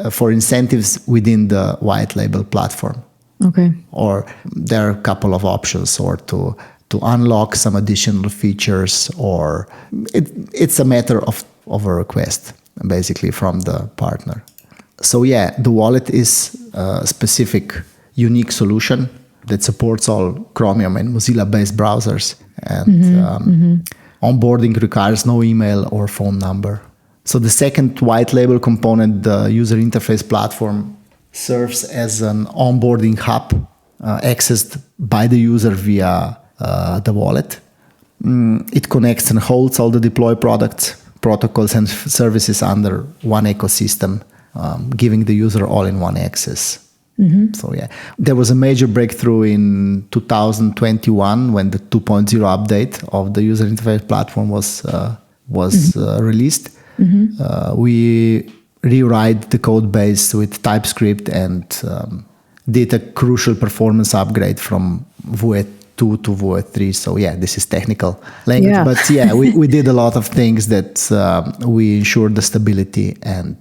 for incentives within the white label platform. Okay. Or there are a couple of options, or to unlock some additional features, or it's a matter of a request, basically, from the partner. So yeah, the wallet is a specific, unique solution that supports all Chromium and Mozilla-based browsers, and onboarding requires no email or phone number. So the second white label component, the user interface platform, serves as an onboarding hub accessed by the user via the wallet. It connects and holds all the deployed products, protocols, and services under one ecosystem, giving the user all-in-one access. So yeah, there was a major breakthrough in 2021 when the 2.0 update of the user interface platform was released. We rewrite the code base with TypeScript and did a crucial performance upgrade from Vue 2 to Vue 3. So yeah, this is technical language. But yeah, we did a lot of things that we ensured the stability and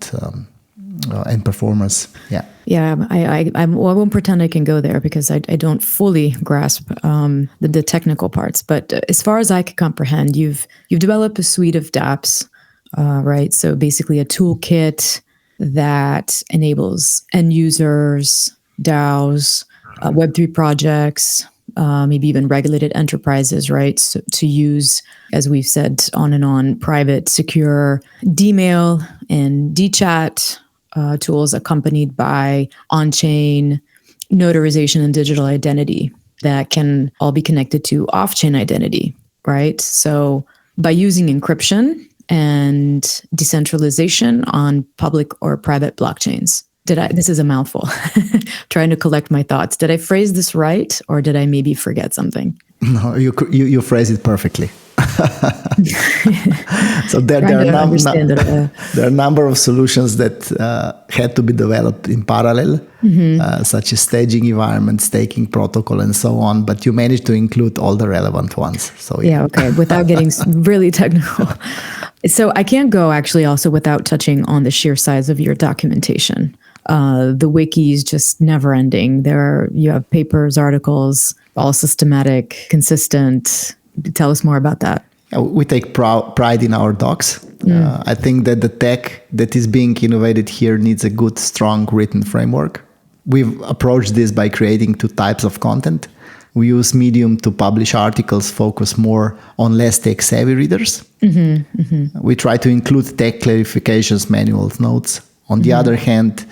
performance. Yeah. Yeah, I won't pretend I can go there because I don't fully grasp the technical parts. But as far as I can comprehend, you've developed a suite of dApps, right? So basically a toolkit that enables end users, DAOs, Web3 projects, maybe even regulated enterprises, right? So to use, as we've said, on, private, secure dMail and dChat tools accompanied by on-chain notarization and digital identity that can all be connected to off-chain identity, right? So by using encryption and decentralization on public or private blockchains. This is a mouthful, trying to collect my thoughts. Did I phrase this right, or did I maybe forget something? No, you phrase it perfectly. So there are a number of solutions that had to be developed in parallel, such as staging environment, staking protocol, and so on. But you managed to include all the relevant ones. So yeah, okay. Without getting really technical. So I can't go actually also without touching on the sheer size of your documentation. The wiki is just never ending. You have papers, articles, all systematic, consistent. Tell us more about that. We take pride in our docs. I think that the tech that is being innovated here needs a good, strong written framework. We've approached this by creating two types of content. We use Medium to publish articles focused more on less tech-savvy readers. We try to include tech clarifications, manuals, notes. On the other hand,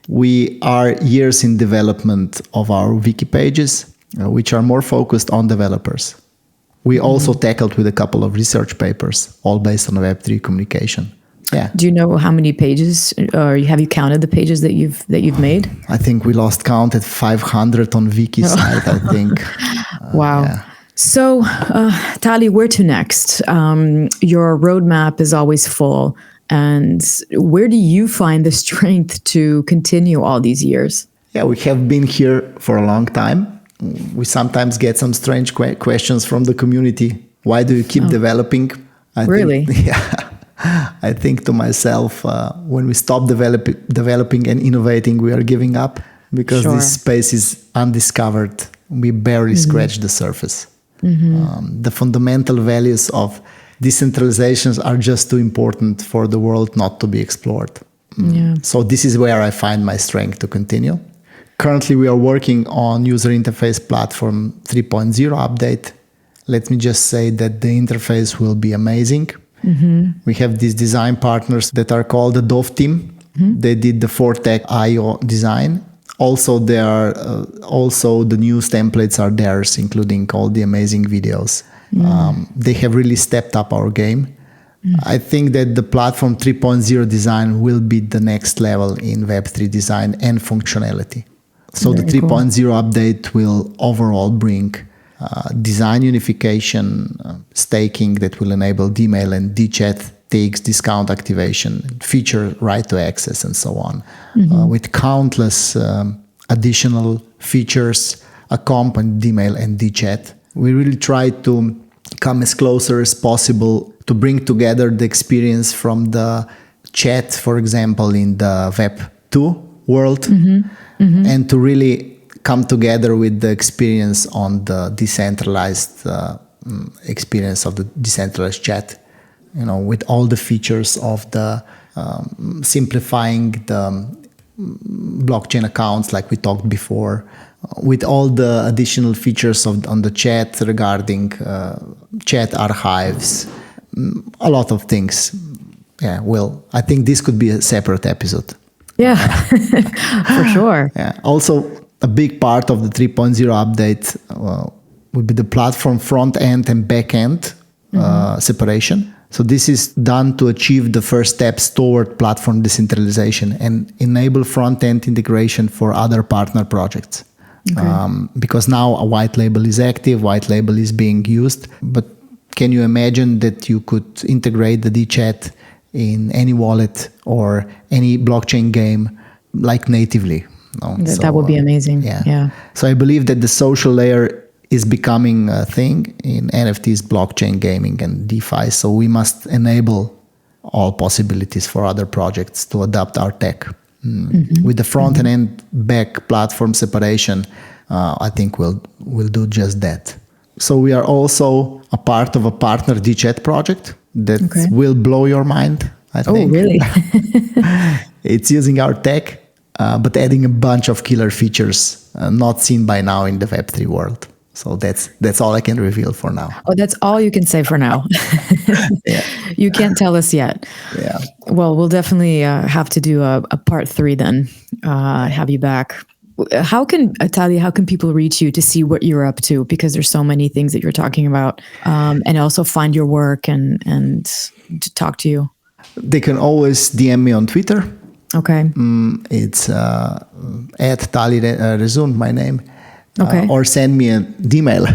we are years in development of our wiki pages, which are more focused on developers. We also tackled with a couple of research papers, all based on Web3 communication. Yeah. Do you know how many pages, or have you counted the pages that you've made? I think we lost count at 500 on wiki site, I think. Wow. Yeah. So, Tali, where to next? Your roadmap is always full. And where do you find the strength to continue all these years? Yeah, we have been here for a long time. We sometimes get some strange questions from the community. Why do you keep developing? Really? I think to myself, when we stop developing and innovating, we are giving up because this space is undiscovered. We barely scratch the surface. The fundamental values of decentralizations are just too important for the world not to be explored. So this is where I find my strength to continue. Currently, we are working on user interface platform 3.0 update. Let me just say that the interface will be amazing. We have these design partners that are called the Dove team. They did the Fortec IO design. Also, also the news templates are theirs, including all the amazing videos. They have really stepped up our game. I think that the platform 3.0 design will be the next level in Web3 design and functionality. So the 3.0 update will overall bring design unification, staking that will enable dMail and dChat, takes discount activation, feature right to access, and so on, with countless additional features accompanying dMail and dChat. We really try to come as closer as possible to bring together the experience from the chat, for example, in the Web 2 world, and to really come together with the experience on the decentralized experience of the decentralized chat, with all the features of the simplifying the blockchain accounts like we talked before, with all the additional features on the chat regarding chat archives, a lot of things. Yeah, well, I think this could be a separate episode. Yeah, for sure. Yeah. Also, a big part of the 3.0 update will be the platform front end and back end separation. So this is done to achieve the first steps toward platform decentralization and enable front end integration for other partner projects. Because now a white label is active, white label is being used, but can you imagine that you could integrate the dChat in any wallet or any blockchain game like natively. That would be amazing. Yeah. So I believe that the social layer is becoming a thing in NFTs, blockchain gaming, and DeFi. So we must enable all possibilities for other projects to adopt our tech. With the front and back platform separation, I think we'll do just that. So we are also a part of a partner dChat project that will blow your mind, I think. Oh, really? It's using our tech, but adding a bunch of killer features not seen by now in the Web3 world. So that's all I can reveal for now. Oh, that's all you can say for now. Yeah. You can't tell us yet. Yeah. Well, we'll definitely have to do a part 3 then, have you back. Tali, how can people reach you to see what you're up to? Because there's so many things that you're talking about, and also find your work and to talk to you. They can always DM me on Twitter. Okay. It's at Tali Rezun, my name. Okay. Or send me an dMail.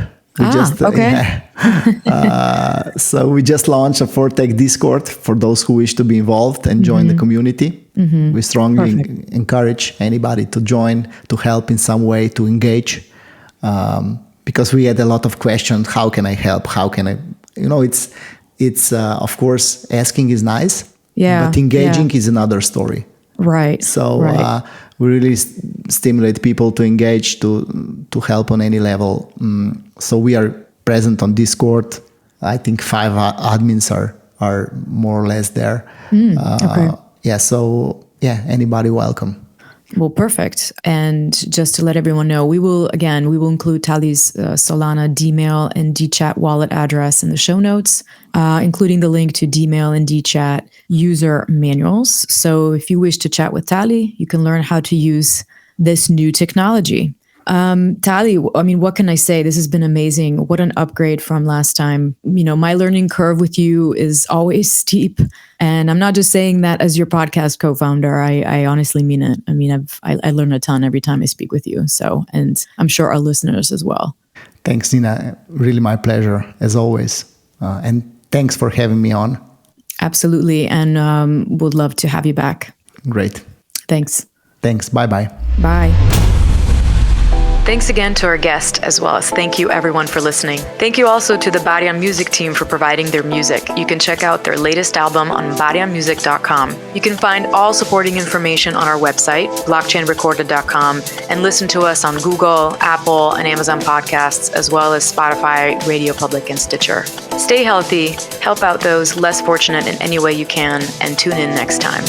So we just launched a Fortec Discord for those who wish to be involved and join the community. We strongly encourage anybody to join, to help in some way, to engage, because we had a lot of questions. How can I help? How can I? It's of course asking is nice, but engaging is another story. Right. So we really stimulate people to engage, to help on any level. So we are present on Discord. I think 5 admins are more or less there. Anybody welcome. Well, perfect. And just to let everyone know, we will include Tali's Solana, dMail, and dChat wallet address in the show notes, including the link to dMail and dChat user manuals. So if you wish to chat with Tali, you can learn how to use this new technology. Tali, I mean, what can I say? This has been amazing. What an upgrade from last time. My learning curve with you is always steep. And I'm not just saying that as your podcast co-founder. I honestly mean it. I mean, I learn a ton every time I speak with you. So, and I'm sure our listeners as well. Thanks, Nina. Really my pleasure, as always. And thanks for having me on. Absolutely. And would love to have you back. Great. Thanks. Bye-bye. Bye. Thanks again to our guest, as well as thank you everyone for listening. Thank you also to the Barian Music team for providing their music. You can check out their latest album on barianmusic.com. You can find all supporting information on our website, blockchainrecorded.com, and listen to us on Google, Apple, and Amazon podcasts, as well as Spotify, Radio Public, and Stitcher. Stay healthy, help out those less fortunate in any way you can, and tune in next time.